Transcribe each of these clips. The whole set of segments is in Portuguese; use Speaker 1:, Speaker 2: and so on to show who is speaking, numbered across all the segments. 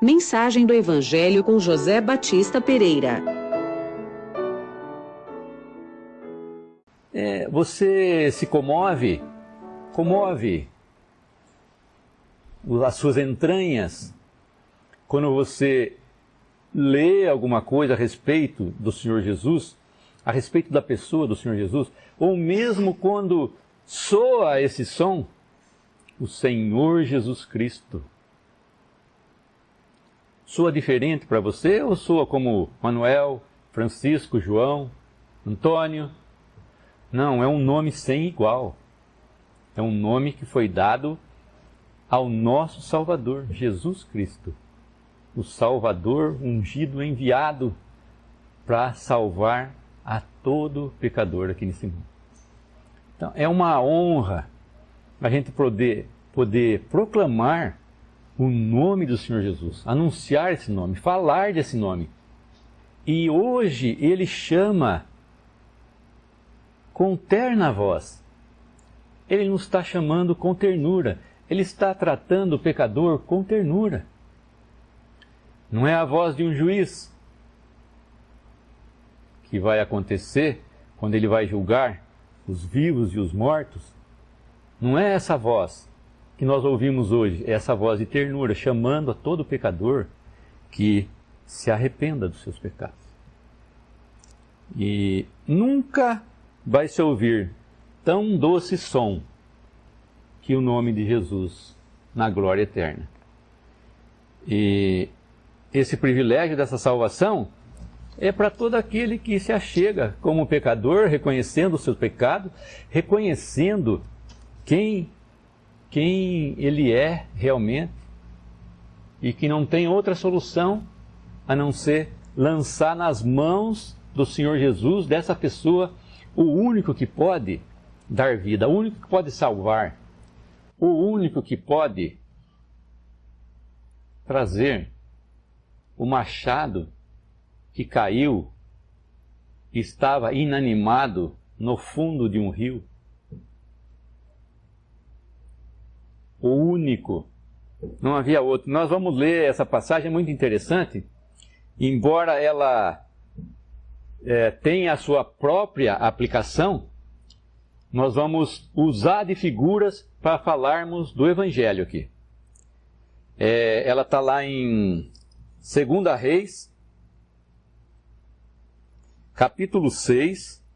Speaker 1: Mensagem do Evangelho com José Batista Pereira.
Speaker 2: Você se comove as suas entranhas quando você lê alguma coisa a respeito do Senhor Jesus, a respeito da pessoa do Senhor Jesus, ou mesmo quando soa esse som, o Senhor Jesus Cristo. Soa diferente para você ou soa como Manuel, Francisco, João, Antônio? Não, é um nome sem igual. É um nome que foi dado ao nosso Salvador, Jesus Cristo. O Salvador ungido, enviado para salvar a todo pecador aqui nesse mundo. Então, é uma honra a gente poder proclamar o nome do Senhor Jesus, anunciar esse nome, falar desse nome. E hoje Ele chama com terna voz. Ele nos está chamando com ternura. Ele está tratando o pecador com ternura. Não é a voz de um juiz que vai acontecer quando ele vai julgar os vivos e os mortos. Não é essa voz que nós ouvimos hoje, é essa voz de ternura, chamando a todo pecador que se arrependa dos seus pecados. E nunca vai se ouvir tão doce som que o nome de Jesus na glória eterna. E esse privilégio dessa salvação é para todo aquele que se achega como pecador, reconhecendo o seu pecado, reconhecendo quem ele é realmente e que não tem outra solução a não ser lançar nas mãos do Senhor Jesus, dessa pessoa, o único que pode dar vida, o único que pode salvar, o único que pode trazer o machado que caiu e estava inanimado no fundo de um rio. O único, não havia outro. Nós vamos ler essa passagem, é muito interessante, embora ela tenha a sua própria aplicação, nós vamos usar de figuras para falarmos do Evangelho aqui. Ela está lá em 2 Reis, capítulo 6,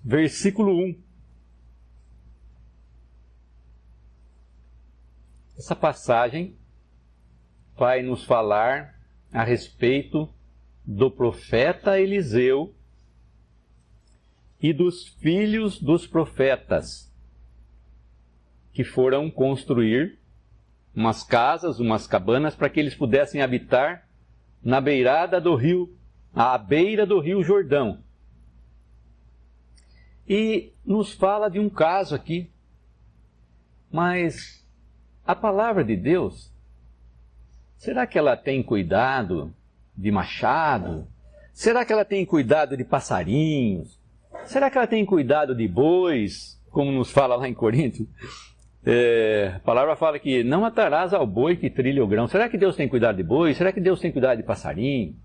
Speaker 2: versículo 1. Essa passagem vai nos falar a respeito do profeta Eliseu e dos filhos dos profetas que foram construir umas casas, umas cabanas para que eles pudessem habitar na beirada do rio, à beira do rio Jordão. E nos fala de um caso aqui, mas a palavra de Deus, será que ela tem cuidado de machado? Será que ela tem cuidado de passarinhos? Será que ela tem cuidado de bois, como nos fala lá em Coríntios? A palavra fala que não atarás ao boi que trilha o grão. Será que Deus tem cuidado de boi? Será que Deus tem cuidado de passarinho?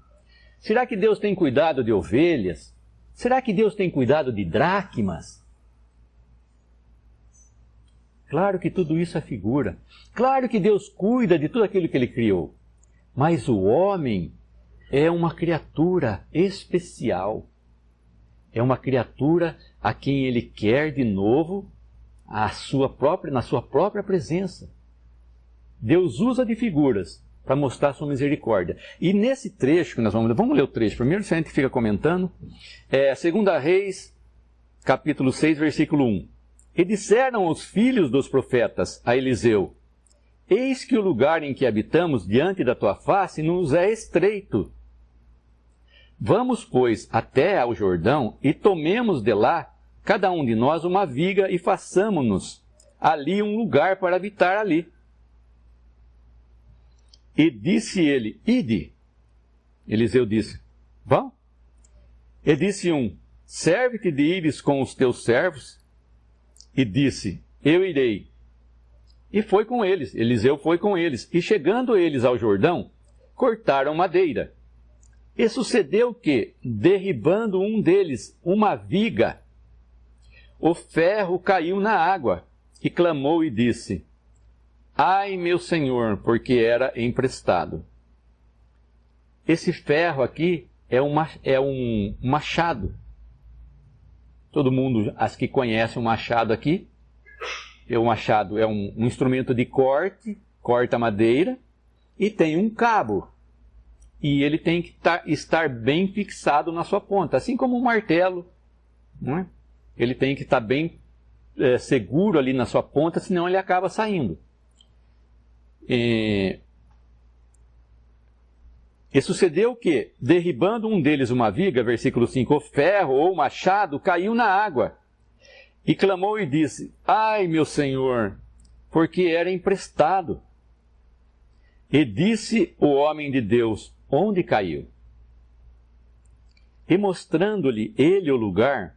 Speaker 2: Será que Deus tem cuidado de ovelhas? Será que Deus tem cuidado de dracmas? Claro que tudo isso é figura. Claro que Deus cuida de tudo aquilo que Ele criou. Mas o homem é uma criatura especial. É uma criatura a quem Ele quer de novo na sua própria presença. Deus usa de figuras para mostrar sua misericórdia. E nesse trecho que nós vamos ler o trecho primeiro, se a gente fica comentando, 2 Reis, capítulo 6, versículo 1. E disseram os filhos dos profetas a Eliseu: Eis que o lugar em que habitamos diante da tua face nos é estreito. Vamos, pois, até ao Jordão e tomemos de lá, cada um de nós, uma viga e façamo-nos ali um lugar para habitar ali. E disse ele: Ide. Eliseu disse: Vão. E disse um: Serve-te de ires com os teus servos, e disse: eu irei. E foi com eles, Eliseu foi com eles. E chegando eles ao Jordão, cortaram madeira. E sucedeu que, derribando um deles uma viga, o ferro caiu na água, e clamou e disse: ai, meu senhor, porque era emprestado. Esse ferro aqui é um machado. Todo mundo, as que conhecem o machado aqui, o machado é um instrumento de corte, corta madeira, e tem um cabo. E ele tem que estar bem fixado na sua ponta, assim como um martelo, não é? Ele tem que estar bem seguro ali na sua ponta, senão ele acaba saindo. E sucedeu que, derribando um deles uma viga, versículo 5, o ferro ou o machado caiu na água. E clamou e disse: ai, meu senhor, porque era emprestado. E disse o homem de Deus: onde caiu? E mostrando-lhe ele o lugar,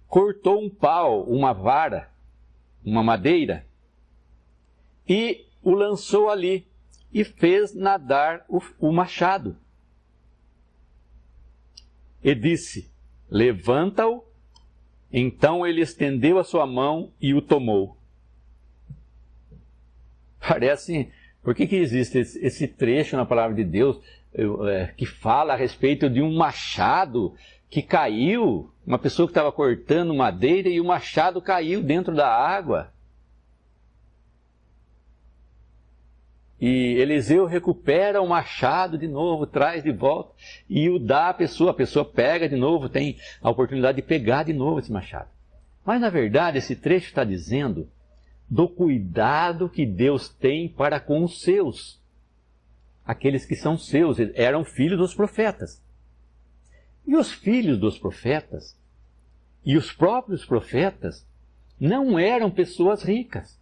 Speaker 2: cortou um pau, uma vara, uma madeira, e o lançou ali, e fez nadar o machado. E disse: levanta-o. Então ele estendeu a sua mão e o tomou. Parece... Por que existe esse trecho na palavra de Deus que fala a respeito de um machado que caiu, uma pessoa que estava cortando madeira e o machado caiu dentro da água? E Eliseu recupera o machado de novo, traz de volta e o dá à pessoa. A pessoa pega de novo, tem a oportunidade de pegar de novo esse machado. Mas na verdade esse trecho está dizendo do cuidado que Deus tem para com os seus. Aqueles que são seus, eram filhos dos profetas. E os filhos dos profetas, e os próprios profetas, não eram pessoas ricas.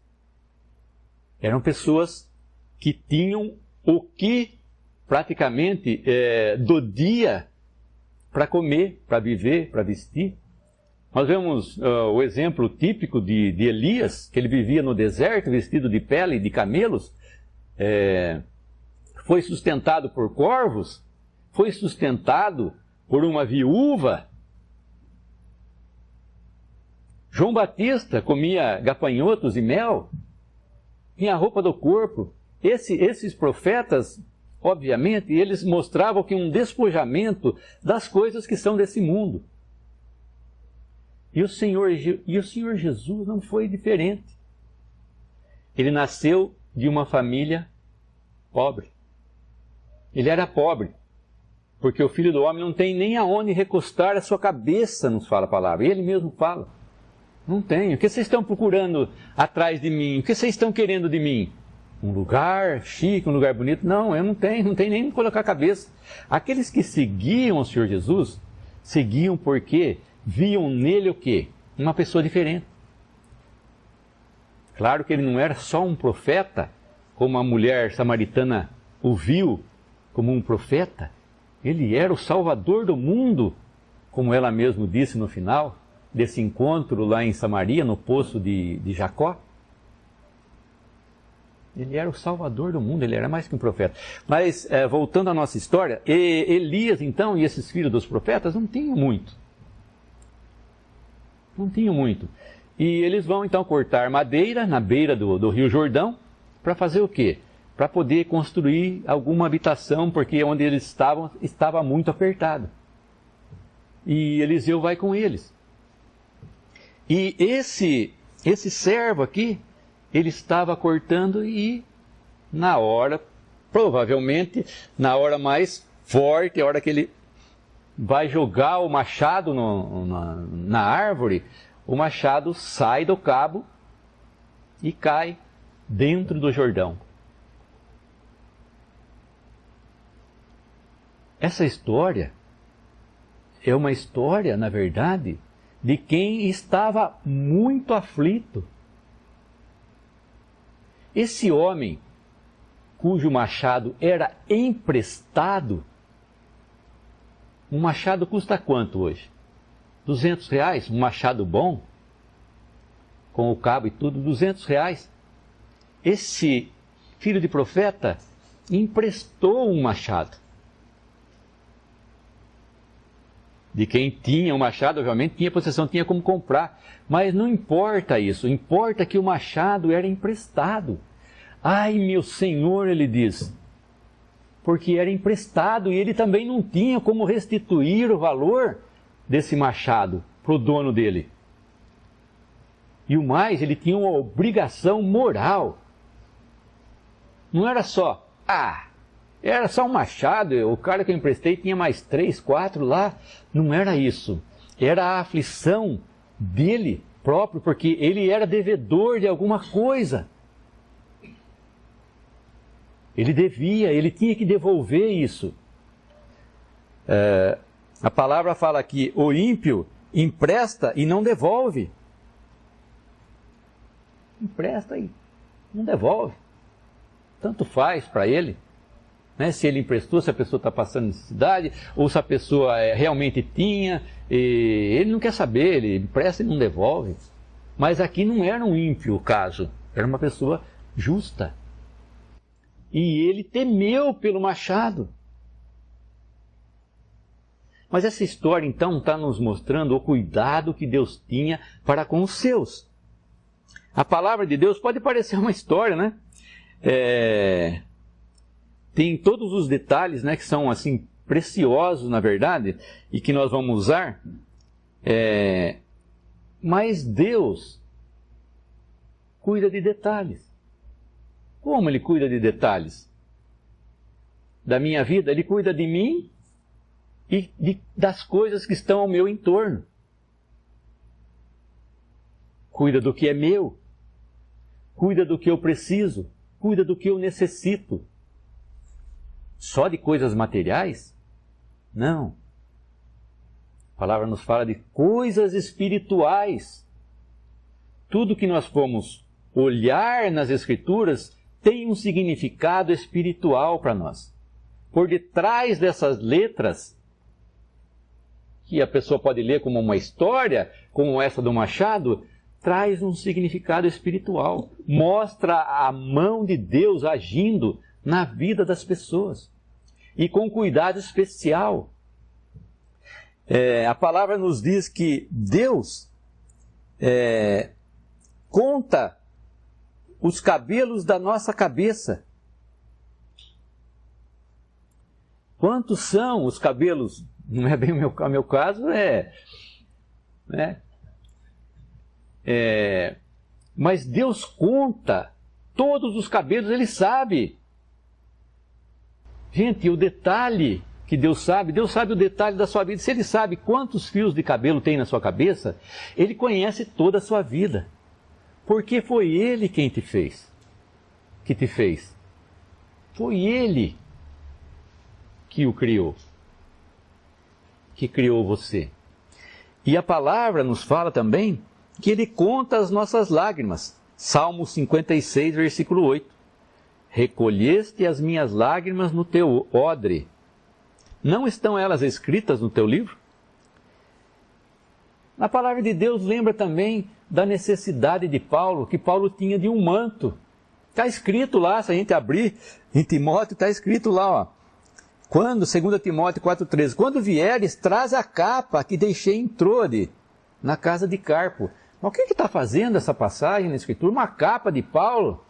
Speaker 2: Eram pessoas que tinham o que praticamente do dia para comer, para viver, para vestir. Nós vemos o exemplo típico de Elias, que ele vivia no deserto, vestido de pele de camelos, foi sustentado por corvos, foi sustentado por uma viúva. João Batista comia gafanhotos e mel, tinha a roupa do corpo. Esses profetas, obviamente, eles mostravam que um despojamento das coisas que são desse mundo. E o Senhor Jesus não foi diferente. Ele nasceu de uma família pobre. Ele era pobre, porque o Filho do Homem não tem nem aonde recostar a sua cabeça, nos fala a palavra. Ele mesmo fala: não tenho. O que vocês estão procurando atrás de mim? O que vocês estão querendo de mim? Um lugar chique, um lugar bonito? Não, eu não tenho nem onde colocar a cabeça. Aqueles que seguiam o Senhor Jesus, seguiam porque viam nele o quê? Uma pessoa diferente. Claro que ele não era só um profeta, como a mulher samaritana o viu como um profeta. Ele era o Salvador do mundo, como ela mesma disse no final desse encontro lá em Samaria, no poço de Jacó. Ele era o Salvador do mundo, ele era mais que um profeta. Mas, voltando à nossa história, Elias, então, e esses filhos dos profetas não tinham muito. Não tinham muito. E eles vão, então, cortar madeira na beira do Rio Jordão, para fazer o quê? Para poder construir alguma habitação, porque onde eles estavam, estava muito apertado. E Eliseu vai com eles. E esse servo aqui, ele estava cortando e na hora, provavelmente, na hora mais forte, a hora que ele vai jogar o machado na árvore, o machado sai do cabo e cai dentro do Jordão. Essa história é uma história, na verdade, de quem estava muito aflito. Esse homem, cujo machado era emprestado, um machado custa quanto hoje? R$200? Um machado bom? com o cabo e tudo, R$200. Esse filho de profeta emprestou um machado. De quem tinha o machado, obviamente, tinha possessão, tinha como comprar. Mas não importa isso, importa que o machado era emprestado. Ai, meu senhor, ele diz, porque era emprestado e ele também não tinha como restituir o valor desse machado para o dono dele. E o mais, ele tinha uma obrigação moral. Não era só, era só um machado, o cara que eu emprestei tinha mais 3, 4 lá. Não era isso. Era a aflição dele próprio, porque ele era devedor de alguma coisa. Ele devia, ele tinha que devolver isso. A palavra fala aqui, o ímpio empresta e não devolve. Empresta e não devolve. Tanto faz para ele. Se ele emprestou, se a pessoa está passando necessidade, ou se a pessoa realmente tinha, ele não quer saber, ele empresta e não devolve. Mas aqui não era um ímpio o caso, era uma pessoa justa. E ele temeu pelo machado. Mas essa história então está nos mostrando o cuidado que Deus tinha para com os seus. A palavra de Deus pode parecer uma história, né? Tem todos os detalhes, né, que são assim preciosos, na verdade, e que nós vamos usar. Mas Deus cuida de detalhes. Como Ele cuida de detalhes? Da minha vida, Ele cuida de mim e das coisas que estão ao meu entorno. Cuida do que é meu. Cuida do que eu preciso. Cuida do que eu necessito. Só de coisas materiais? Não. A palavra nos fala de coisas espirituais. Tudo que nós formos olhar nas Escrituras tem um significado espiritual para nós. Por detrás dessas letras, que a pessoa pode ler como uma história, como essa do Machado, traz um significado espiritual. Mostra a mão de Deus agindo na vida das pessoas. E com cuidado especial. A palavra nos diz que Deus conta os cabelos da nossa cabeça. Quantos são os cabelos? Não é bem o meu caso, mas Deus conta todos os cabelos, Ele sabe. Gente, o detalhe que Deus sabe o detalhe da sua vida. Se Ele sabe quantos fios de cabelo tem na sua cabeça, Ele conhece toda a sua vida. Porque foi Ele quem te fez. Foi Ele que o criou. Que criou você. E a palavra nos fala também que Ele conta as nossas lágrimas. Salmo 56, versículo 8. Recolheste as minhas lágrimas no teu odre. Não estão elas escritas no teu livro? A palavra de Deus lembra também da necessidade de Paulo, que Paulo tinha de um manto. Está escrito lá, se a gente abrir em Timóteo, está escrito lá, Quando, 2 Timóteo 4,13, quando vieres, traz a capa que deixei em Trode, na casa de Carpo. Mas o que está fazendo essa passagem na Escritura? Uma capa de Paulo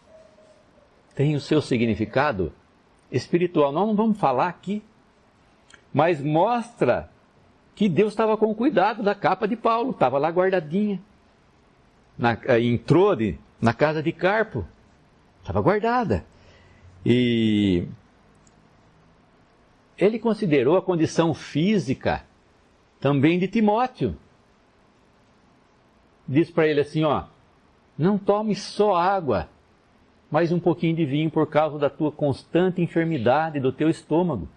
Speaker 2: tem o seu significado espiritual. Nós não vamos falar aqui, mas mostra que Deus estava com cuidado da capa de Paulo, estava lá guardadinha, em Trode, na casa de Carpo, estava guardada. E ele considerou a condição física também de Timóteo. Diz para ele assim, não tome só água, mas um pouquinho de vinho por causa da tua constante enfermidade do teu estômago.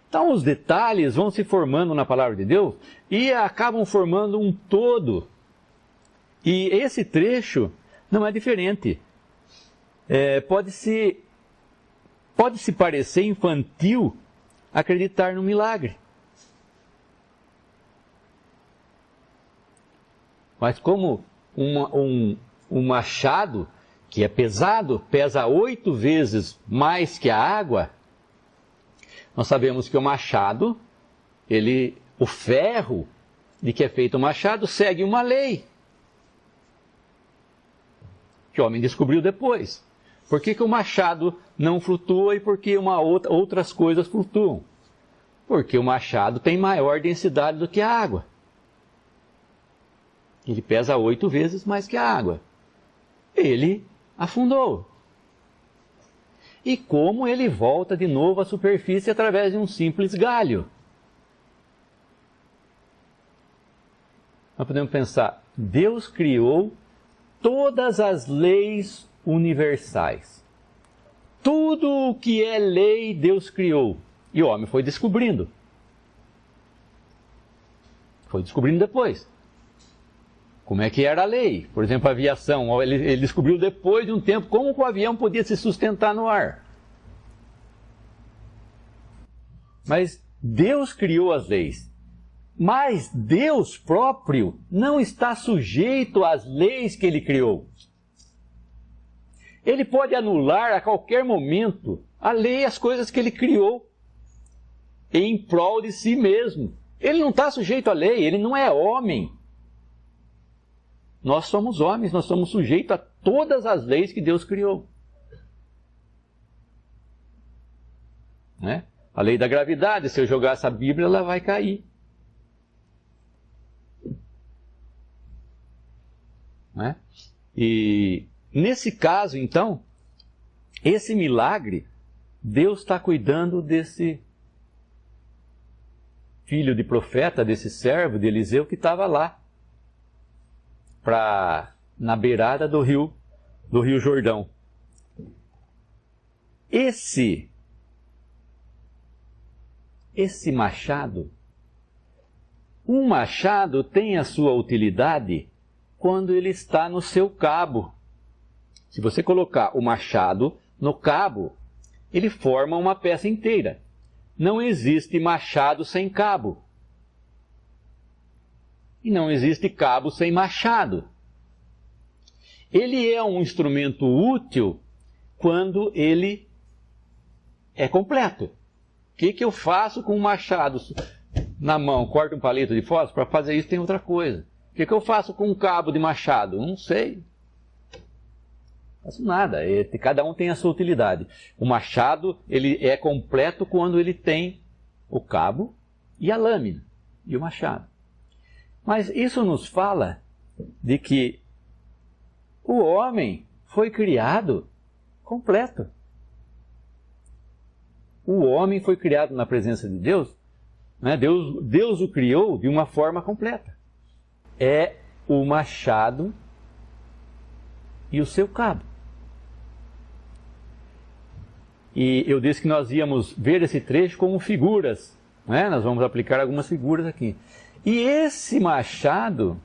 Speaker 2: Então os detalhes vão se formando na palavra de Deus e acabam formando um todo. E esse trecho não é diferente. Pode-se parecer infantil acreditar no milagre. Mas como um machado, que é pesado, pesa 8 vezes mais que a água, nós sabemos que o machado, o ferro de que é feito o machado, segue uma lei que o homem descobriu depois. Por que o machado não flutua e por que outras coisas flutuam? Porque o machado tem maior densidade do que a água. Ele pesa 8 vezes mais que a água. Ele afundou. E como ele volta de novo à superfície através de um simples galho? Nós podemos pensar, Deus criou todas as leis universais. Tudo o que é lei, Deus criou. E o homem foi descobrindo. Foi descobrindo depois. Como é que era a lei? Por exemplo, a aviação. Ele descobriu depois de um tempo como o avião podia se sustentar no ar. Mas Deus criou as leis. Mas Deus próprio não está sujeito às leis que Ele criou. Ele pode anular a qualquer momento a lei e as coisas que Ele criou em prol de si mesmo. Ele não está sujeito à lei, Ele não é homem. Nós somos homens, nós somos sujeitos a todas as leis que Deus criou. Né? A lei da gravidade, se eu jogar essa Bíblia, ela vai cair. Né? E nesse caso, então, esse milagre, Deus está cuidando desse filho de profeta, desse servo de Eliseu que estava lá, na beirada do rio Jordão. Esse machado, um machado tem a sua utilidade quando ele está no seu cabo. Se você colocar o machado no cabo, ele forma uma peça inteira. Não existe machado sem cabo. E não existe cabo sem machado. Ele é um instrumento útil quando ele é completo. O que eu faço com um machado na mão? Corto um palito de fósforo? Para fazer isso tem outra coisa. O que eu faço com um cabo de machado? Não sei. Não faço nada. Cada um tem a sua utilidade. O machado ele é completo quando ele tem o cabo e a lâmina e o machado. Mas isso nos fala de que o homem foi criado completo. O homem foi criado na presença de Deus, né? Deus o criou de uma forma completa. É o machado e o seu cabo. E eu disse que nós íamos ver esse trecho como figuras, né? Nós vamos aplicar algumas figuras aqui. E esse machado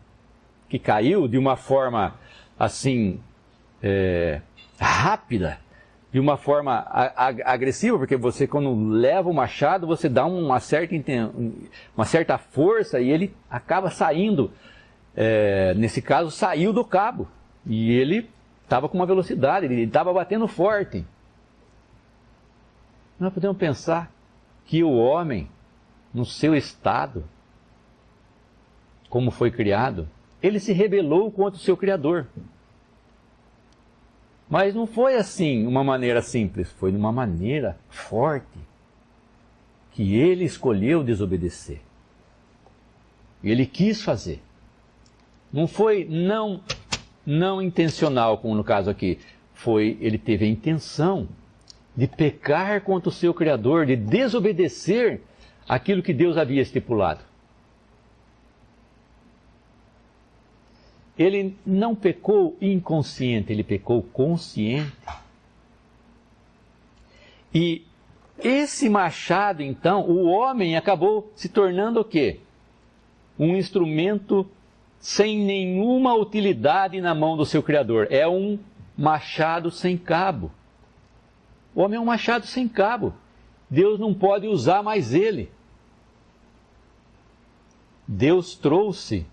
Speaker 2: que caiu de uma forma assim rápida, de uma forma agressiva, porque você quando leva o machado você dá uma certa força e ele acaba saindo, nesse caso saiu do cabo e ele estava com uma velocidade, ele estava batendo forte. Nós podemos pensar que o homem, no seu estado, como foi criado, ele se rebelou contra o seu Criador. Mas não foi assim, uma maneira simples, foi de uma maneira forte, que ele escolheu desobedecer. Ele quis fazer. Não foi não intencional, como no caso aqui, ele teve a intenção de pecar contra o seu Criador, de desobedecer aquilo que Deus havia estipulado. Ele não pecou inconsciente, ele pecou consciente. E esse machado, então, o homem acabou se tornando o quê? Um instrumento sem nenhuma utilidade na mão do seu Criador. É um machado sem cabo. O homem é um machado sem cabo. Deus não pode usar mais ele. Deus trouxe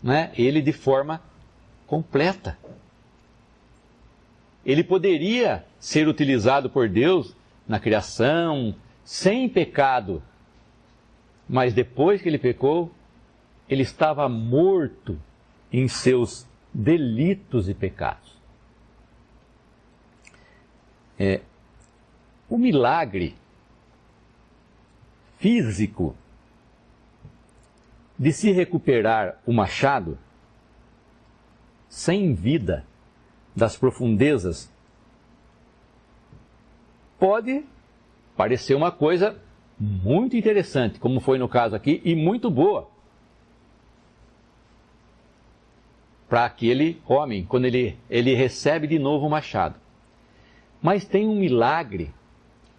Speaker 2: né, ele de forma completa. Ele poderia ser utilizado por Deus na criação, sem pecado. Mas depois que ele pecou, ele estava morto em seus delitos e pecados. O milagre físico de se recuperar o machado sem vida das profundezas pode parecer uma coisa muito interessante, como foi no caso aqui, e muito boa para aquele homem, quando ele recebe de novo o machado. Mas tem um milagre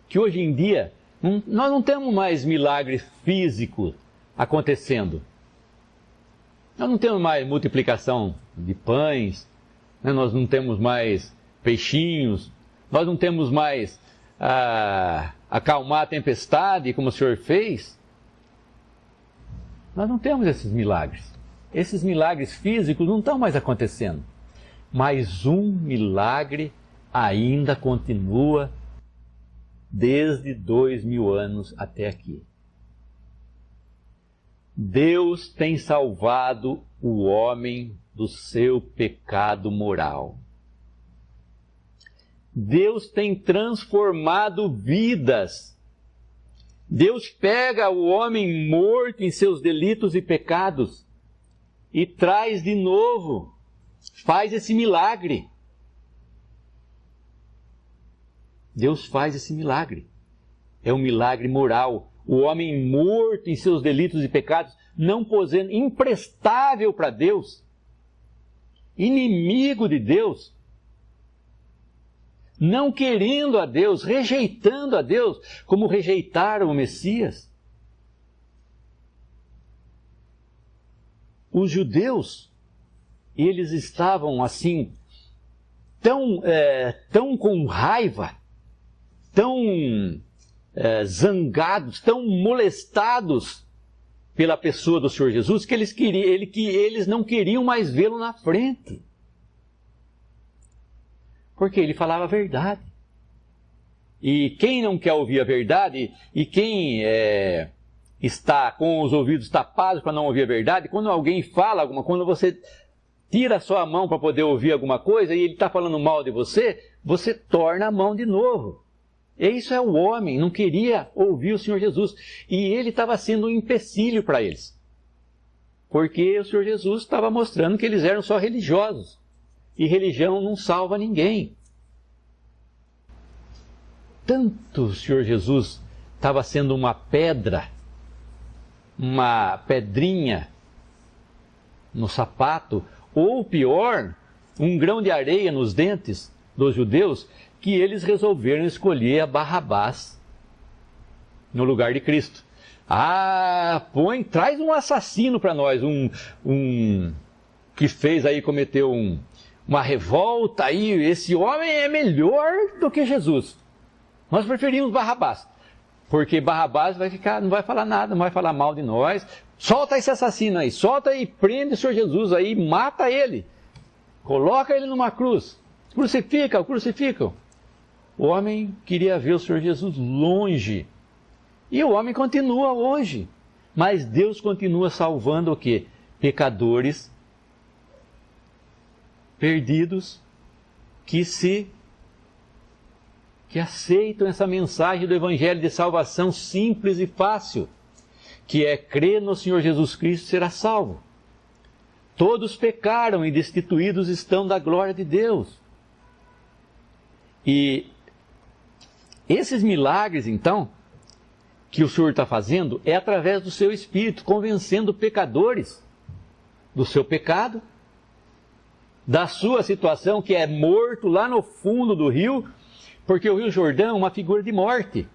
Speaker 2: que hoje em dia, nós não temos mais milagre físico acontecendo. Nós não temos mais multiplicação de pães, né? Nós não temos mais peixinhos, nós não temos mais acalmar a tempestade, como o Senhor fez. Nós não temos esses milagres. Esses milagres físicos não estão mais acontecendo. Mas um milagre ainda continua desde 2000 anos até aqui. Deus tem salvado o homem do seu pecado moral. Deus tem transformado vidas. Deus pega o homem morto em seus delitos e pecados e traz de novo, faz esse milagre. Deus faz esse milagre. É um milagre moral. O homem morto em seus delitos e pecados, não posando, imprestável para Deus, inimigo de Deus, não querendo a Deus, rejeitando a Deus, como rejeitaram o Messias. Os judeus, eles estavam assim, tão com raiva, tão zangados, tão molestados pela pessoa do Senhor Jesus, que eles não queriam mais vê-lo na frente. Porque ele falava a verdade. E quem não quer ouvir a verdade, e quem está com os ouvidos tapados para não ouvir a verdade, quando alguém fala quando você tira a sua mão para poder ouvir alguma coisa, e ele está falando mal de você, você torna a mão de novo. E isso é o homem, não queria ouvir o Senhor Jesus. E ele estava sendo um empecilho para eles. Porque o Senhor Jesus estava mostrando que eles eram só religiosos. E religião não salva ninguém. Tanto o Senhor Jesus estava sendo uma pedra, uma pedrinha no sapato, ou pior, um grão de areia nos dentes dos judeus, que eles resolveram escolher a Barrabás no lugar de Cristo. Traz um assassino para nós, um que fez aí, cometeu uma revolta aí, esse homem é melhor do que Jesus. Nós preferimos Barrabás, porque Barrabás não vai falar nada, não vai falar mal de nós. Solta esse assassino aí, solta e prende o Senhor Jesus aí, mata ele, coloca ele numa cruz, crucificam. O homem queria ver o Senhor Jesus longe. E o homem continua hoje. Mas Deus continua salvando o quê? Pecadores perdidos que aceitam essa mensagem do Evangelho de salvação simples e fácil, que é crer no Senhor Jesus Cristo e será salvo. Todos pecaram e destituídos estão da glória de Deus. E esses milagres, então, que o Senhor está fazendo, é através do seu Espírito, convencendo pecadores do seu pecado, da sua situação, que é morto lá no fundo do rio, porque o Rio Jordão é uma figura de morte.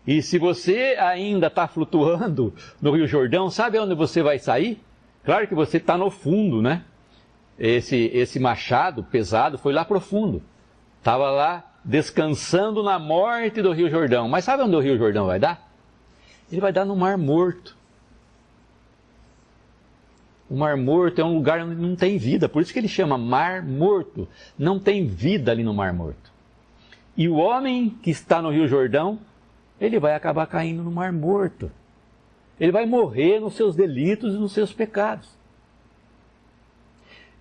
Speaker 2: E se você ainda está flutuando no Rio Jordão, sabe onde você vai sair? Claro que você está no fundo, né? Esse machado pesado foi lá profundo. Estava lá descansando na morte do Rio Jordão. Mas sabe onde o Rio Jordão vai dar? Ele vai dar no Mar Morto. O Mar Morto é um lugar onde não tem vida, por isso que ele chama Mar Morto. Não tem vida ali no Mar Morto. E o homem que está no Rio Jordão, ele vai acabar caindo no Mar Morto. Ele vai morrer nos seus delitos e nos seus pecados.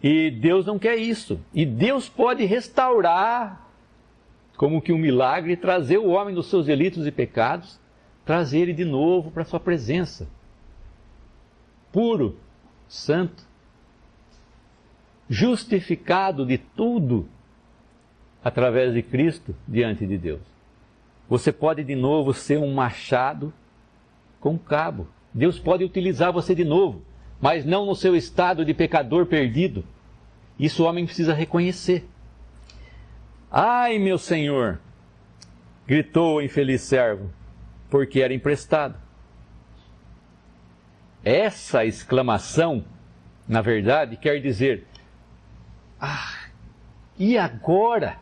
Speaker 2: E Deus não quer isso. E Deus pode restaurar, como que um milagre, trazer o homem dos seus delitos e pecados, trazer ele de novo para a sua presença. Puro, santo, justificado de tudo através de Cristo diante de Deus. Você pode de novo ser um machado com cabo. Deus pode utilizar você de novo, mas não no seu estado de pecador perdido. Isso o homem precisa reconhecer. Ai, meu Senhor, gritou o infeliz servo, porque era emprestado. Essa exclamação, na verdade, quer dizer: e agora?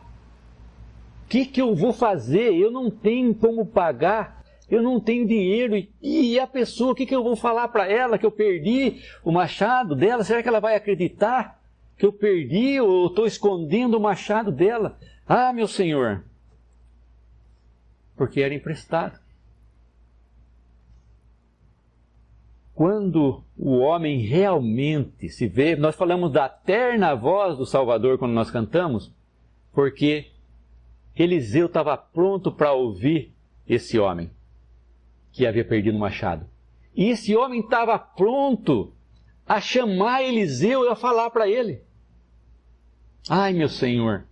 Speaker 2: O que eu vou fazer? Eu não tenho como pagar, eu não tenho dinheiro. E a pessoa, o que eu vou falar para ela? Que eu perdi o machado dela? Será que ela vai acreditar que eu perdi ou estou escondendo o machado dela? Ah, meu Senhor! Porque era emprestado. Quando o homem realmente se vê, nós falamos da terna voz do Salvador quando nós cantamos, porque Eliseu estava pronto para ouvir esse homem que havia perdido o machado. E esse homem estava pronto a chamar Eliseu e a falar para ele: ai, meu Senhor,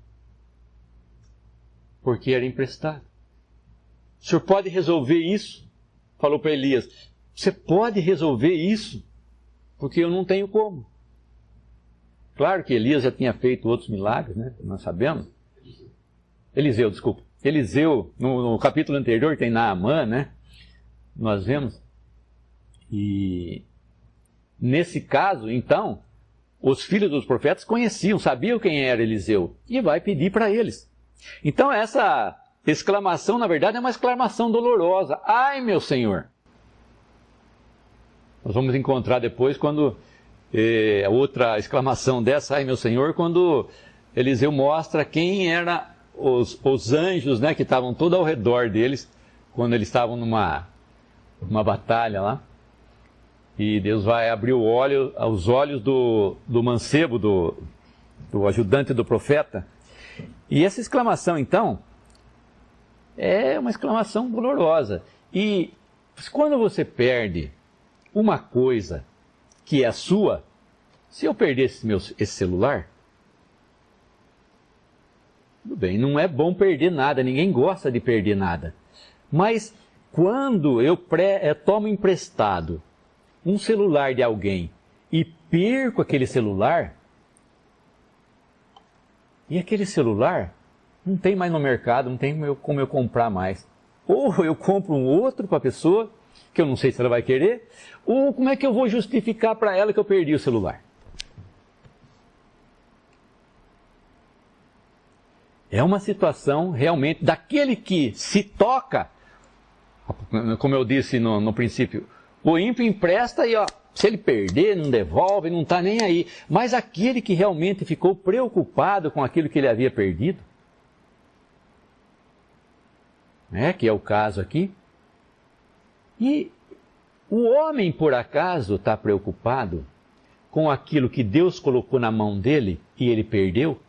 Speaker 2: porque era emprestado. O senhor pode resolver isso? Falou para Elias: você pode resolver isso? Porque eu não tenho como. Claro que Elias já tinha feito outros milagres, né? Nós sabemos. Eliseu, desculpa. Eliseu, no capítulo anterior, tem Naamã, né? Nós vemos. E nesse caso, então, os filhos dos profetas conheciam, sabiam quem era Eliseu. E vai pedir para eles. Então essa exclamação, na verdade, é uma exclamação dolorosa. Ai, meu Senhor! Nós vamos encontrar depois quando outra exclamação dessa, ai, meu Senhor, quando Eliseu mostra quem eram os anjos, né, que estavam todo ao redor deles, quando eles estavam numa batalha lá. E Deus vai abrir os olhos do mancebo, do ajudante do profeta. E essa exclamação, então, é uma exclamação dolorosa. E quando você perde uma coisa que é sua, se eu perdesse esse celular, tudo bem, não é bom perder nada, ninguém gosta de perder nada. Mas quando eu tomo emprestado um celular de alguém e perco aquele celular, e aquele celular não tem mais no mercado, não tem como eu comprar mais. Ou eu compro um outro para a pessoa, que eu não sei se ela vai querer, ou como é que eu vou justificar para ela que eu perdi o celular? É uma situação realmente daquele que se toca, como eu disse no princípio, o ímpio empresta e se ele perder, não devolve, não está nem aí. Mas aquele que realmente ficou preocupado com aquilo que ele havia perdido, que é o caso aqui, e o homem, por acaso, está preocupado com aquilo que Deus colocou na mão dele e ele perdeu?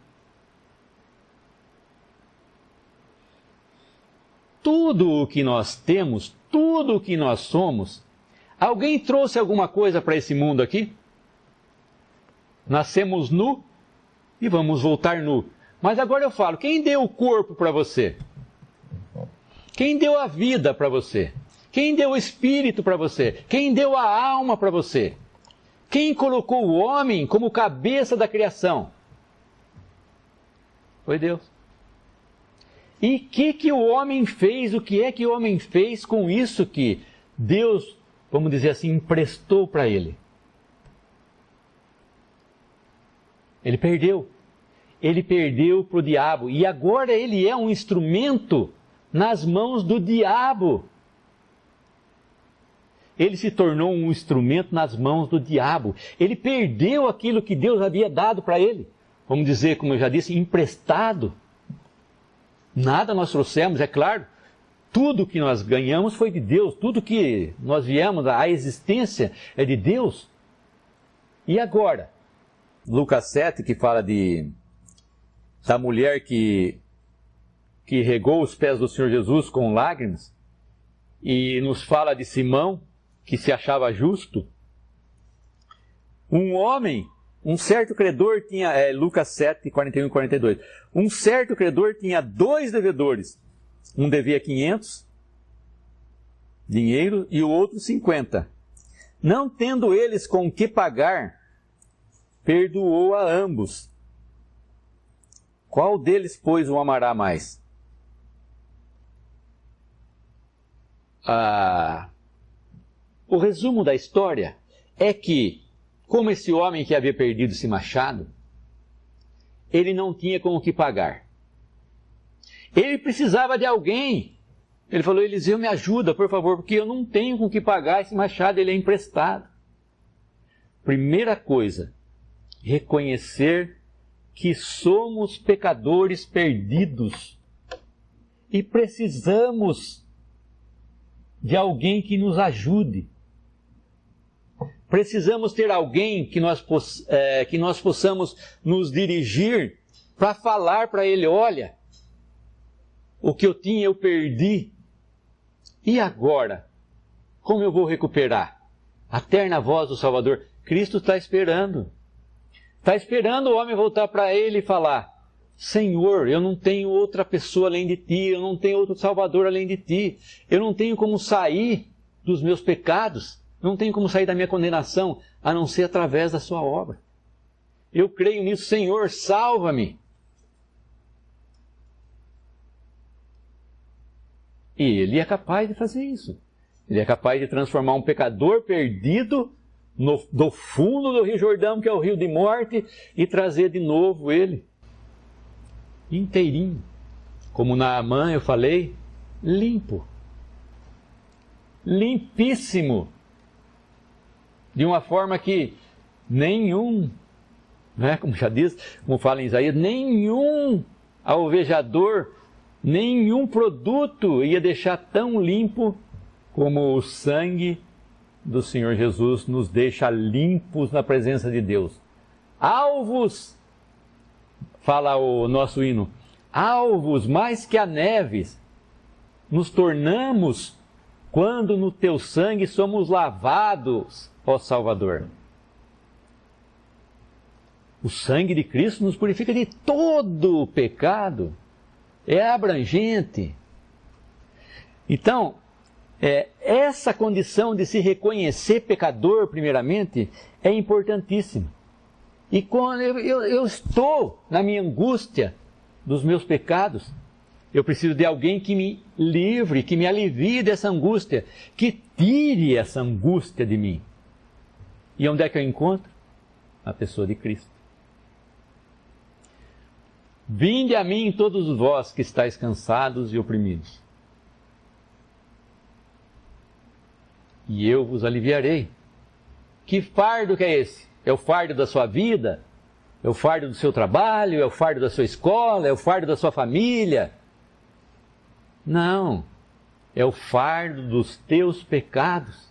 Speaker 2: Tudo o que nós temos, tudo o que nós somos, alguém trouxe alguma coisa para esse mundo aqui? Nascemos nu e vamos voltar nu. Mas agora eu falo, quem deu o corpo para você? Quem deu a vida para você? Quem deu o espírito para você? Quem deu a alma para você? Quem colocou o homem como cabeça da criação? Foi Deus. E o que o homem fez? O que é que o homem fez com isso que Deus, vamos dizer assim, emprestou para ele? Ele perdeu. Ele perdeu para o diabo. E agora ele é um instrumento nas mãos do diabo. ele se tornou um instrumento nas mãos do diabo. Ele perdeu aquilo que Deus havia dado para ele. Vamos dizer, como eu já disse, emprestado. Nada nós trouxemos, é claro. Tudo que nós ganhamos foi de Deus. Tudo que nós viemos, a existência é de Deus. E agora? Lucas 7, que fala da mulher que regou os pés do Senhor Jesus com lágrimas, e nos fala de Simão, que se achava justo. Um homem, um certo credor tinha, Lucas 7, 41 e 42, um certo credor tinha 2 devedores. Um devia 500 dinheiro e o outro 50. Não tendo eles com que pagar, perdoou a ambos. Qual deles, pois, o amará mais? O resumo da história é que, como esse homem que havia perdido esse machado, ele não tinha com o que pagar. Ele precisava de alguém. Ele falou: Eliseu, me ajuda, por favor, porque eu não tenho com o que pagar esse machado, ele é emprestado. Primeira coisa, reconhecer que somos pecadores perdidos e precisamos de alguém que nos ajude. Precisamos ter alguém que nós possamos nos dirigir para falar para ele: olha, o que eu tinha eu perdi. E agora? Como eu vou recuperar? A terna voz do Salvador. Cristo está esperando. Está esperando o homem voltar para ele e falar: Senhor, eu não tenho outra pessoa além de ti, eu não tenho outro Salvador além de ti, eu não tenho como sair dos meus pecados, não tenho como sair da minha condenação, a não ser através da sua obra. Eu creio nisso, Senhor, salva-me. E ele é capaz de fazer isso. Ele é capaz de transformar um pecador perdido do fundo do Rio Jordão, que é o rio de morte, e trazer de novo ele inteirinho. Como Naamã eu falei, limpo. Limpíssimo. De uma forma que nenhum, né, como já diz, como fala em Isaías, nenhum alvejador, nenhum produto ia deixar tão limpo como o sangue do Senhor Jesus nos deixa limpos na presença de Deus. Alvos, fala o nosso hino, alvos mais que a neve, nos tornamos quando no teu sangue somos lavados, ó Salvador. O sangue de Cristo nos purifica de todo o pecado, é abrangente. Então, essa condição de se reconhecer pecador, primeiramente, é importantíssima. E quando eu estou na minha angústia dos meus pecados, eu preciso de alguém que me livre, que me alivie dessa angústia, que tire essa angústia de mim. E onde é que eu encontro? A pessoa de Cristo. Vinde a mim todos vós que estáis cansados e oprimidos, e eu vos aliviarei. Que fardo que é esse? É o fardo da sua vida? É o fardo do seu trabalho? É o fardo da sua escola? É o fardo da sua família? Não. É o fardo dos teus pecados.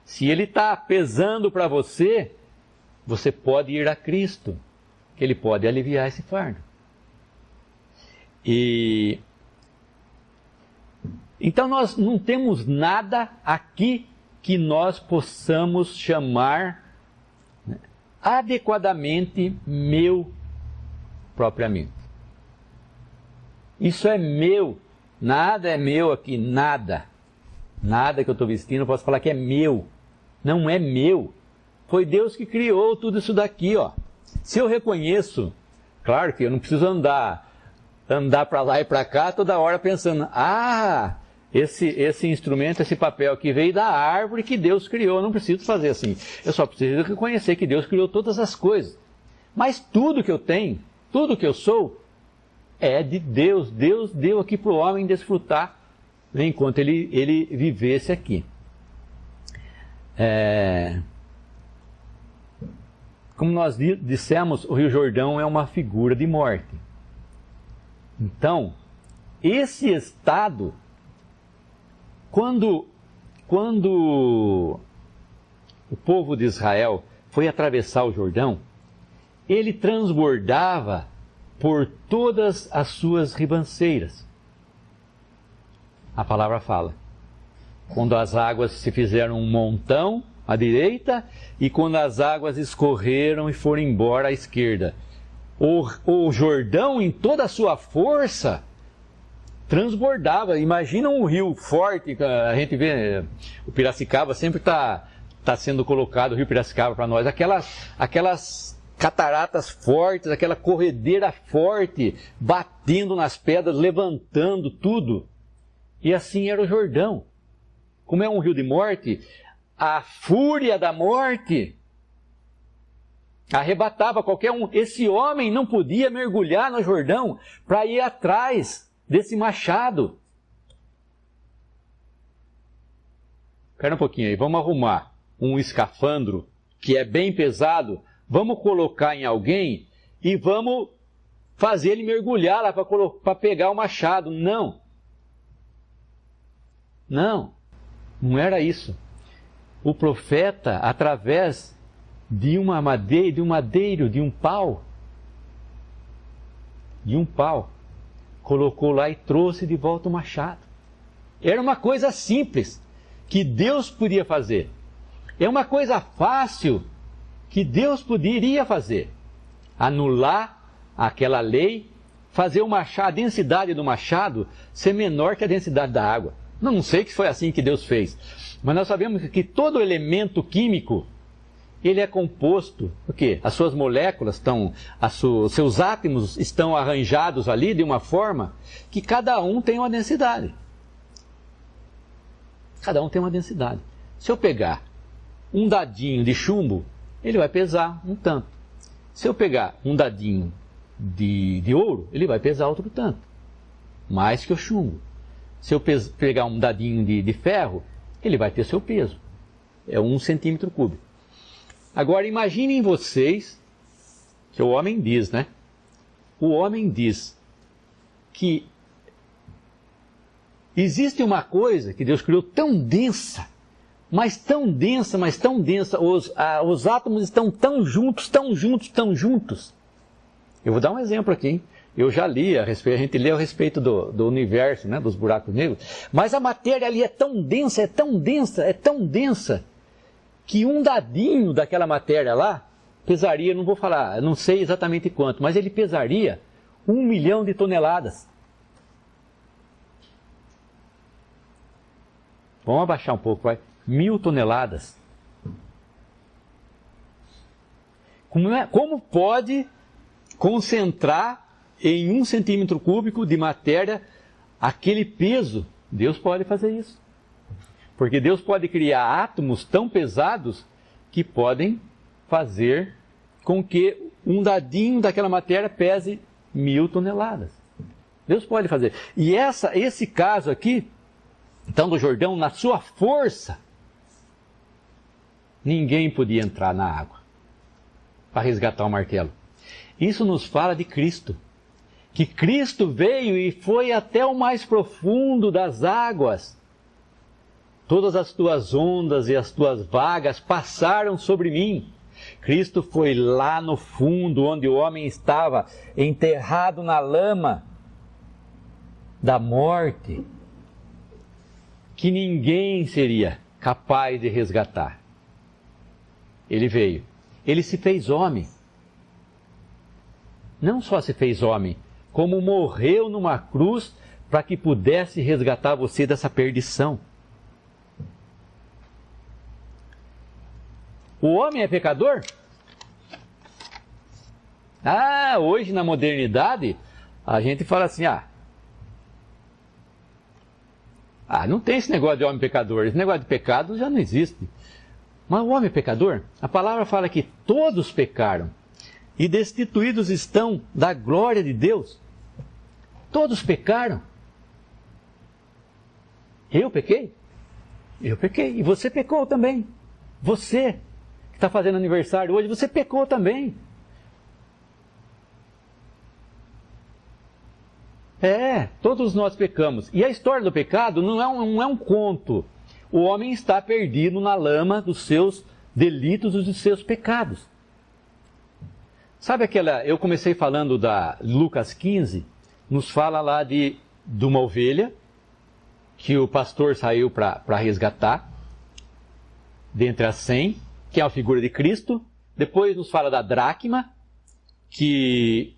Speaker 2: Se ele está pesando para você, você pode ir a Cristo, que ele pode aliviar esse fardo. Então nós não temos nada aqui que nós possamos chamar adequadamente meu propriamente. Isso é meu, nada é meu aqui, nada. Nada que eu estou vestindo eu posso falar que é meu. Não é meu. Foi Deus que criou tudo isso daqui, ó. Se eu reconheço, claro que eu não preciso andar para lá e para cá toda hora pensando: esse instrumento, esse papel aqui veio da árvore que Deus criou. Eu não preciso fazer assim. Eu só preciso reconhecer que Deus criou todas as coisas. Mas tudo que eu tenho, tudo que eu sou, é de Deus. Deus deu aqui para o homem desfrutar, né, enquanto ele vivesse aqui. Como nós dissemos, o Rio Jordão é uma figura de morte. Então, esse estado, quando o povo de Israel foi atravessar o Jordão, ele transbordava por todas as suas ribanceiras. A palavra fala, quando as águas se fizeram um montão à direita e quando as águas escorreram e foram embora à esquerda. O Jordão, em toda a sua força, transbordava. Imagina um rio forte, a gente vê, o Piracicaba sempre está sendo colocado, o rio Piracicaba para nós, aquelas cataratas fortes, aquela corredeira forte, batendo nas pedras, levantando tudo. E assim era o Jordão. Como é um rio de morte, a fúria da morte arrebatava qualquer um. Esse homem não podia mergulhar no Jordão para ir atrás desse machado. Espera um pouquinho aí, vamos arrumar um escafandro que é bem pesado, vamos colocar em alguém e vamos fazer ele mergulhar lá para pegar o machado. Não. Não, não era isso. O profeta, através de uma madeira, de um madeiro, de um pau, colocou lá e trouxe de volta o machado. Era uma coisa simples que Deus podia fazer. É uma coisa fácil que Deus poderia fazer. Anular aquela lei, fazer o machado, a densidade do machado ser menor que a densidade da água. Não sei que foi assim que Deus fez, mas nós sabemos que todo elemento químico, ele é composto, porque as suas moléculas estão, seus átomos estão arranjados ali de uma forma que cada um tem uma densidade. Cada um tem uma densidade. Se eu pegar um dadinho de chumbo, ele vai pesar um tanto. Se eu pegar um dadinho de ouro, ele vai pesar outro tanto, mais que o chumbo. Se eu pegar um dadinho de ferro, ele vai ter seu peso. É 1 centímetro cúbico. Agora imaginem vocês, que o homem diz, né? O homem diz que existe uma coisa que Deus criou tão densa, mas tão densa, mas tão densa, os átomos estão tão juntos, tão juntos, tão juntos. Eu vou dar um exemplo aqui, hein? Eu já li a gente lê a respeito do universo, né, dos buracos negros, mas a matéria ali é tão densa, é tão densa, é tão densa, que um dadinho daquela matéria lá pesaria, não vou falar, não sei exatamente quanto, mas ele pesaria 1 milhão de toneladas. Vamos abaixar um pouco, vai. 1.000 toneladas. Como pode concentrar em 1 centímetro cúbico de matéria aquele peso? Deus pode fazer isso. Porque Deus pode criar átomos tão pesados que podem fazer com que um dadinho daquela matéria pese 1.000 toneladas. Deus pode fazer. E esse caso aqui, então, do Jordão, na sua força, ninguém podia entrar na água para resgatar o martelo. Isso nos fala de Cristo. Que Cristo veio e foi até o mais profundo das águas. Todas as tuas ondas e as tuas vagas passaram sobre mim. Cristo foi lá no fundo, onde o homem estava enterrado na lama da morte, que ninguém seria capaz de resgatar. Ele veio. Ele se fez homem. Não só se fez homem, como morreu numa cruz para que pudesse resgatar você dessa perdição. O homem é pecador? Hoje na modernidade, a gente fala assim, não tem esse negócio de homem pecador, esse negócio de pecado já não existe. Mas o homem é pecador? A palavra fala que todos pecaram e destituídos estão da glória de Deus. Todos pecaram. Eu pequei? Eu pequei. E você pecou também. Você que está fazendo aniversário hoje, você pecou também. Todos nós pecamos. E a história do pecado não é um conto. O homem está perdido na lama dos seus delitos e dos seus pecados. Sabe eu comecei falando da Lucas 15, nos fala lá de uma ovelha que o pastor saiu para resgatar, dentre as 100, que é a figura de Cristo. Depois nos fala da dracma, que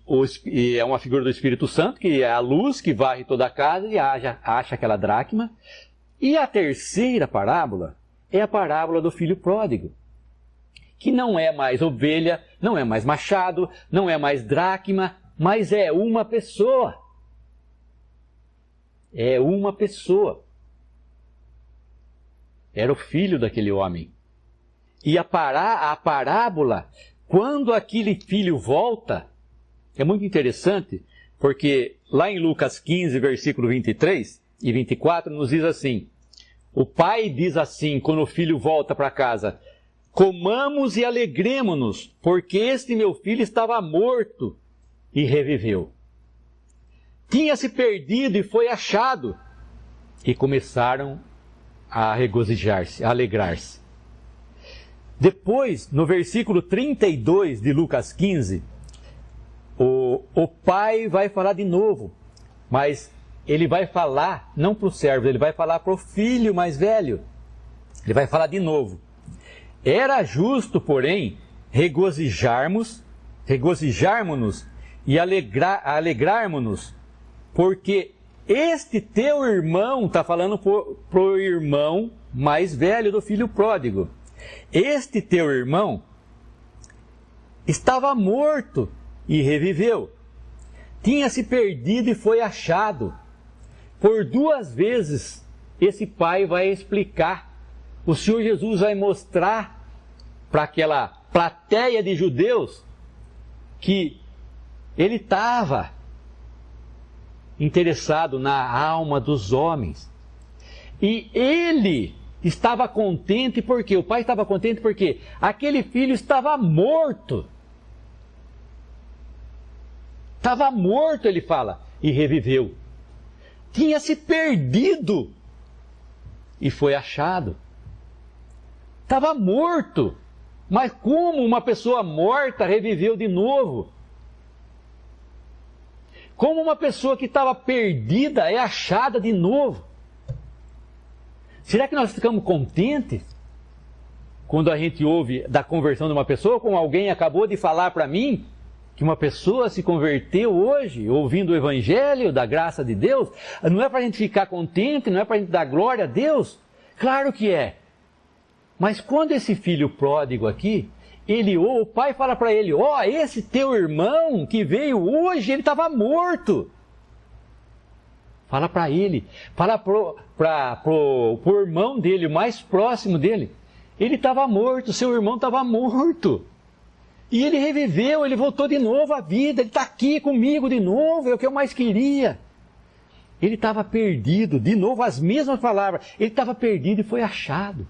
Speaker 2: é uma figura do Espírito Santo, que é a luz que varre toda a casa e acha aquela dracma. E a terceira parábola é a parábola do filho pródigo, que não é mais ovelha, não é mais machado, não é mais dracma, mas é uma pessoa. É uma pessoa. Era o filho daquele homem. E a parábola, quando aquele filho volta, é muito interessante, porque lá em Lucas 15, versículo 23 e 24, nos diz assim: o pai diz assim, quando o filho volta para casa: comamos e alegremo-nos, porque este meu filho estava morto e reviveu. Tinha se perdido e foi achado. E começaram a regozijar-se, a alegrar-se. Depois, no versículo 32 de Lucas 15, o pai vai falar de novo, mas ele vai falar não para o servo, ele vai falar para o filho mais velho. Ele vai falar de novo. Era justo, porém, regozijarmos-nos e alegrarmos-nos, porque este teu irmão, está falando para o irmão mais velho do filho pródigo, este teu irmão estava morto e reviveu. Tinha se perdido e foi achado. Por 2 vezes, esse pai vai explicar. O Senhor Jesus vai mostrar para aquela plateia de judeus que ele estava interessado na alma dos homens. E ele estava contente porque o pai estava contente porque aquele filho estava morto. Estava morto, ele fala, e reviveu. Tinha se perdido e foi achado. Estava morto, mas como uma pessoa morta reviveu de novo? Como uma pessoa que estava perdida é achada de novo? Será que nós ficamos contentes quando a gente ouve da conversão de uma pessoa, como alguém acabou de falar para mim, que uma pessoa se converteu hoje, ouvindo o Evangelho da graça de Deus? Não é para a gente ficar contente, não é para a gente dar glória a Deus? Claro que é. Mas quando esse filho pródigo aqui, o pai fala para ele: esse teu irmão que veio hoje, ele estava morto. Fala para ele, fala pro irmão dele, o mais próximo dele. Ele estava morto, seu irmão estava morto. E ele reviveu, ele voltou de novo à vida, ele está aqui comigo de novo, é o que eu mais queria. Ele estava perdido, de novo as mesmas palavras, ele estava perdido e foi achado.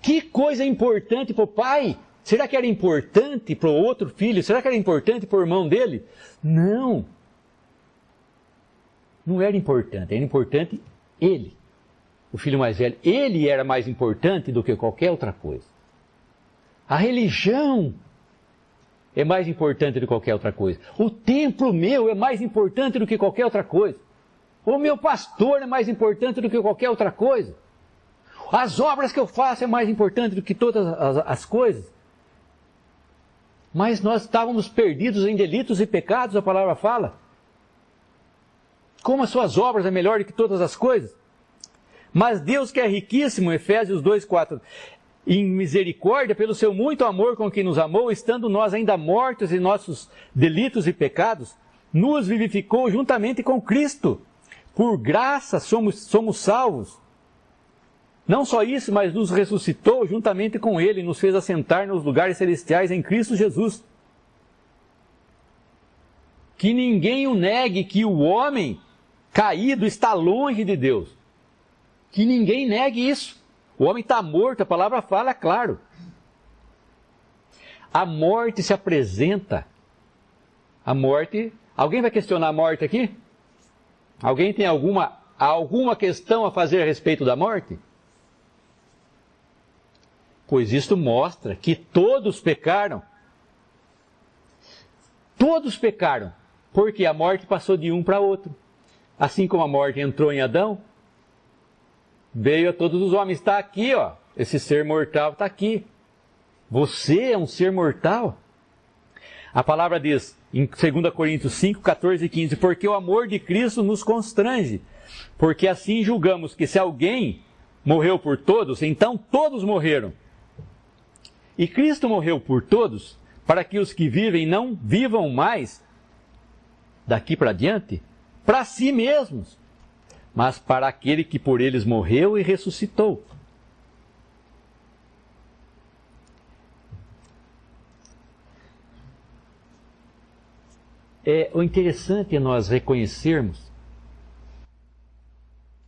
Speaker 2: Que coisa importante para o pai! Será que era importante para o outro filho? Será que era importante para o irmão dele? Não. Não era importante ele, o filho mais velho. Ele era mais importante do que qualquer outra coisa. A religião é mais importante do que qualquer outra coisa. O templo meu é mais importante do que qualquer outra coisa. O meu pastor é mais importante do que qualquer outra coisa. As obras que eu faço é mais importante do que todas as coisas. Mas nós estávamos perdidos em delitos e pecados, a palavra fala. Como as suas obras é melhor do que todas as coisas. Mas Deus, que é riquíssimo, Efésios 2:4, em misericórdia, pelo seu muito amor com que nos amou, estando nós ainda mortos em nossos delitos e pecados, nos vivificou juntamente com Cristo. Por graça somos salvos. Não só isso, mas nos ressuscitou juntamente com Ele e nos fez assentar nos lugares celestiais em Cristo Jesus. Que ninguém o negue que o homem caído está longe de Deus. Que ninguém negue isso. O homem está morto, a palavra fala, claro. A morte se apresenta. A morte... Alguém vai questionar a morte aqui? Alguém tem alguma questão a fazer a respeito da morte? Pois isto mostra que todos pecaram. Todos pecaram, porque a morte passou de um para outro. Assim como a morte entrou em Adão, veio a todos os homens. Está aqui, ó. Esse ser mortal está aqui. Você é um ser mortal. A palavra diz, em 2 Coríntios 5, 14 e 15, porque o amor de Cristo nos constrange, porque assim julgamos que se alguém morreu por todos, então todos morreram. E Cristo morreu por todos, para que os que vivem não vivam mais, daqui para diante, para si mesmos, mas para aquele que por eles morreu e ressuscitou. O interessante é nós reconhecermos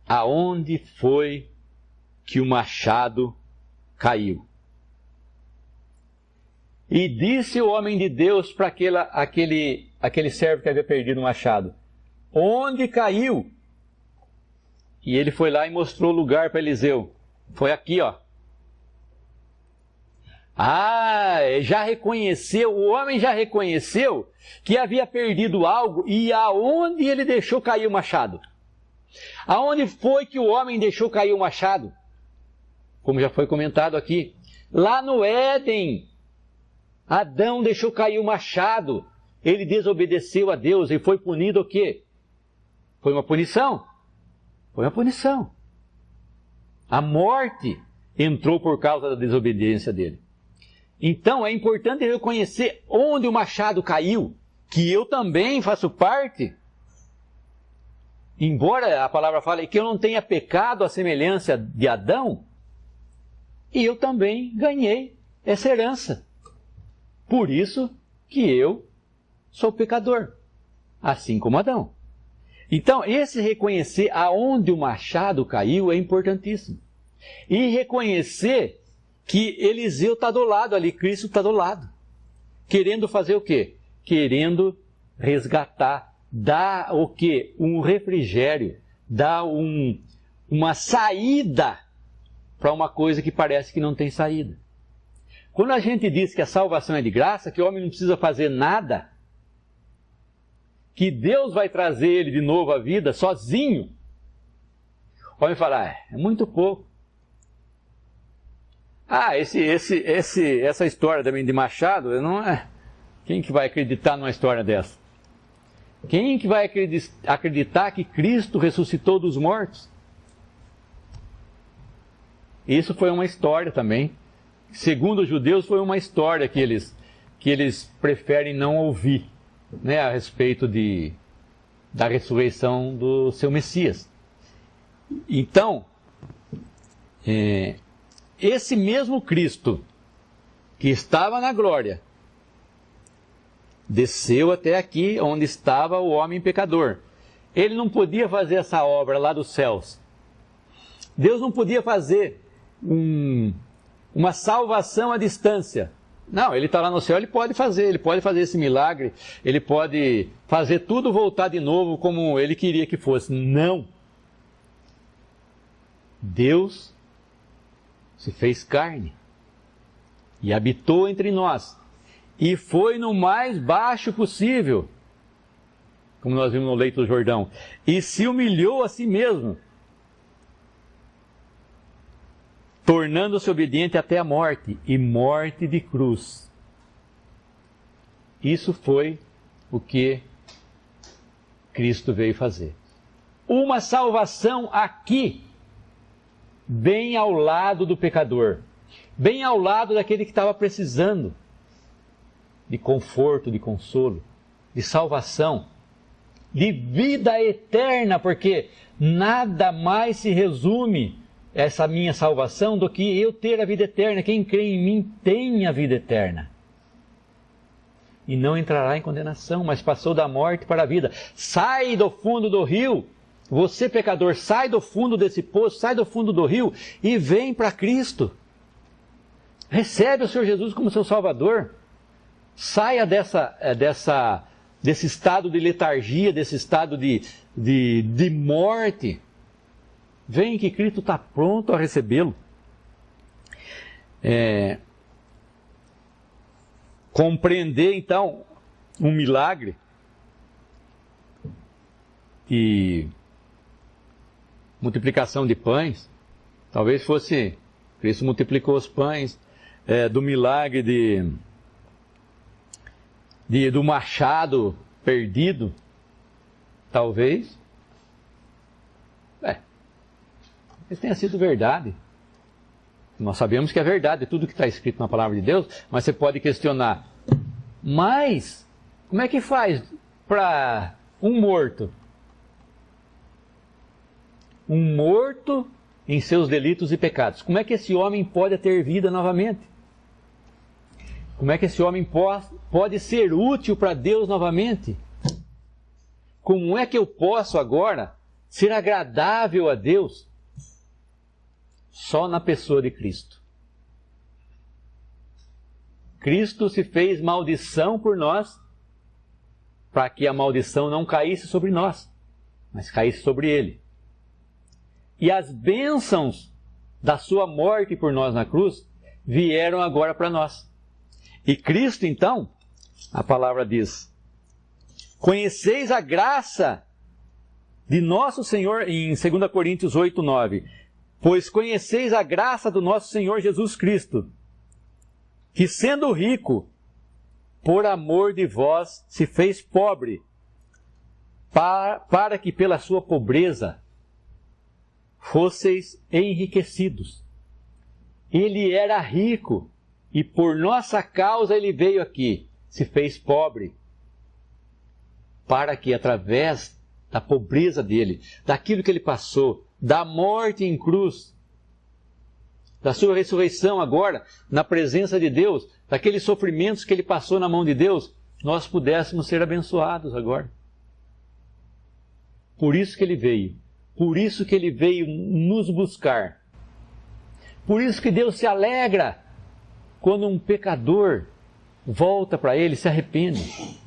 Speaker 2: aonde foi que o machado caiu. E disse o homem de Deus para aquele servo que havia perdido o machado: onde caiu? E ele foi lá e mostrou o lugar para Eliseu. Foi aqui, ó. Já reconheceu, o homem já reconheceu que havia perdido algo. E aonde ele deixou cair o machado? Aonde foi que o homem deixou cair o machado? Como já foi comentado aqui, lá no Éden, Adão deixou cair o machado. Ele desobedeceu a Deus e foi punido o quê? Foi uma punição. Foi uma punição. A morte entrou por causa da desobediência dele. Então é importante reconhecer onde o machado caiu, que eu também faço parte. Embora a palavra fale que eu não tenha pecado à semelhança de Adão, e eu também ganhei essa herança. Por isso que eu sou pecador, assim como Adão. Então, esse reconhecer aonde o machado caiu é importantíssimo. E reconhecer que Eliseu está do lado ali, Cristo está do lado. Querendo fazer o quê? Querendo resgatar, dar o quê? Um refrigério, dar uma saída para uma coisa que parece que não tem saída. Quando a gente diz que a salvação é de graça, que o homem não precisa fazer nada, que Deus vai trazer ele de novo à vida sozinho, o homem fala, é muito pouco. Essa história também de Machado, não é. Quem que vai acreditar numa história dessa? Quem que vai acreditar que Cristo ressuscitou dos mortos? Isso foi uma história também. Segundo os judeus, foi uma história que eles preferem não ouvir, né, a respeito da ressurreição do seu Messias. Então, esse mesmo Cristo que estava na glória desceu até aqui onde estava o homem pecador. Ele não podia fazer essa obra lá dos céus. Deus não podia fazer uma salvação à distância. Não, ele está lá no céu, ele pode fazer esse milagre, ele pode fazer tudo voltar de novo como ele queria que fosse. Não. Deus se fez carne e habitou entre nós e foi no mais baixo possível, como nós vimos no leito do Jordão, e se humilhou a si mesmo, tornando-se obediente até a morte, e morte de cruz. Isso foi o que Cristo veio fazer. Uma salvação aqui, bem ao lado do pecador, bem ao lado daquele que estava precisando de conforto, de consolo, de salvação, de vida eterna, porque nada mais se resume essa minha salvação do que eu ter a vida eterna. Quem crê em mim tem a vida eterna. E não entrará em condenação, mas passou da morte para a vida. Sai do fundo do rio Você, pecador, sai do fundo desse poço, sai do fundo do rio e vem para Cristo. Recebe o Senhor Jesus como seu Salvador. Saia desse estado de letargia, desse estado de morte. Vem que Cristo está pronto a recebê-lo. Compreender, então, um milagre e multiplicação de pães. Talvez fosse, Cristo multiplicou os pães, do milagre do machado perdido. Talvez. Isso tenha sido verdade. Nós sabemos que é verdade tudo que está escrito na palavra de Deus, mas você pode questionar. Mas, como é que faz para um morto? Um morto em seus delitos e pecados. Como é que esse homem pode ter vida novamente? Como é que esse homem pode ser útil para Deus novamente? Como é que eu posso agora ser agradável a Deus? Só na pessoa de Cristo. Cristo se fez maldição por nós, para que a maldição não caísse sobre nós, mas caísse sobre Ele. E as bênçãos da sua morte por nós na cruz vieram agora para nós. E Cristo, então, a palavra diz: conheceis a graça de nosso Senhor, em 2 Coríntios 8:9. Pois conheceis a graça do nosso Senhor Jesus Cristo, que sendo rico, por amor de vós, se fez pobre, para que pela sua pobreza fosseis enriquecidos. Ele era rico, e por nossa causa ele veio aqui, se fez pobre, para que através da pobreza dele, daquilo que ele passou, da morte em cruz, da sua ressurreição agora, na presença de Deus, daqueles sofrimentos que ele passou na mão de Deus, nós pudéssemos ser abençoados agora. Por isso que ele veio. Por isso que ele veio nos buscar. Por isso que Deus se alegra quando um pecador volta para ele e se arrepende.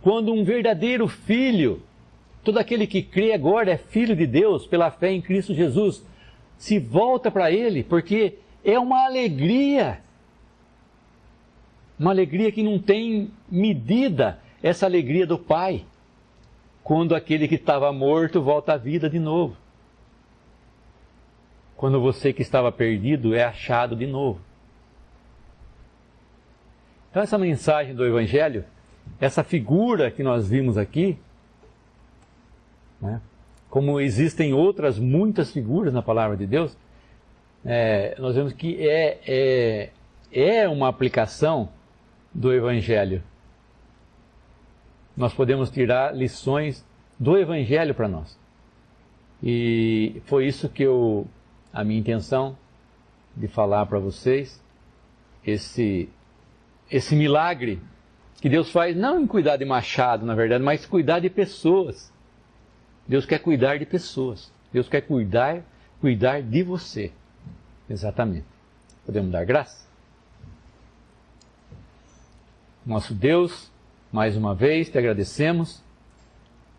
Speaker 2: Quando um verdadeiro filho, todo aquele que crê agora é filho de Deus pela fé em Cristo Jesus, se volta para Ele, porque é uma alegria que não tem medida, essa alegria do Pai, quando aquele que estava morto volta à vida de novo. Quando você que estava perdido é achado de novo. Então essa mensagem do Evangelho, essa figura que nós vimos aqui, como existem outras muitas figuras na palavra de Deus, nós vemos que é uma aplicação do Evangelho. Nós podemos tirar lições do Evangelho para nós. E foi isso que a minha intenção de falar para vocês, esse milagre que Deus faz, não em cuidar de machado, na verdade, mas cuidar de pessoas. Deus quer cuidar de pessoas. Deus quer cuidar de você. Exatamente. Podemos dar graça? Nosso Deus, mais uma vez, te agradecemos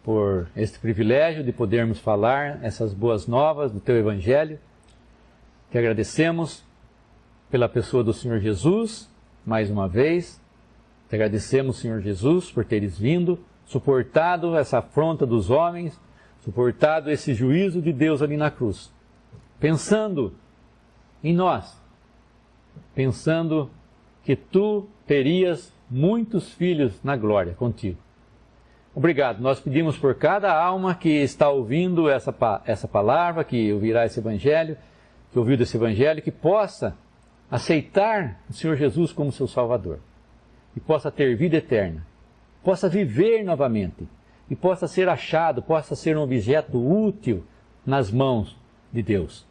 Speaker 2: por este privilégio de podermos falar essas boas novas do teu Evangelho. Te agradecemos pela pessoa do Senhor Jesus, mais uma vez. Te agradecemos, Senhor Jesus, por teres vindo, suportado essa afronta dos homens, suportado esse juízo de Deus ali na cruz, pensando em nós, pensando que tu terias muitos filhos na glória contigo. Obrigado, nós pedimos por cada alma que está ouvindo essa palavra, que ouvirá esse Evangelho, que ouviu desse Evangelho, que possa aceitar o Senhor Jesus como seu Salvador, e possa ter vida eterna, possa viver novamente, e possa ser achado, possa ser um objeto útil nas mãos de Deus,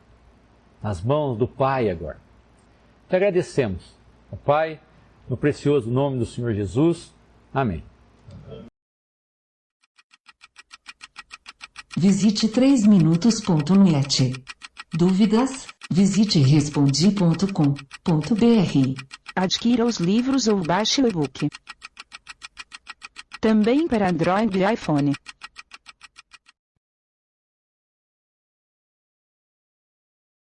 Speaker 2: nas mãos do Pai agora. Te agradecemos, ó Pai, no precioso nome do Senhor Jesus. Amém.
Speaker 3: Visite 3minutos.net. Dúvidas? Visite respondi.com.br.
Speaker 4: Adquira os livros ou baixe o e-book. Também para Android e iPhone.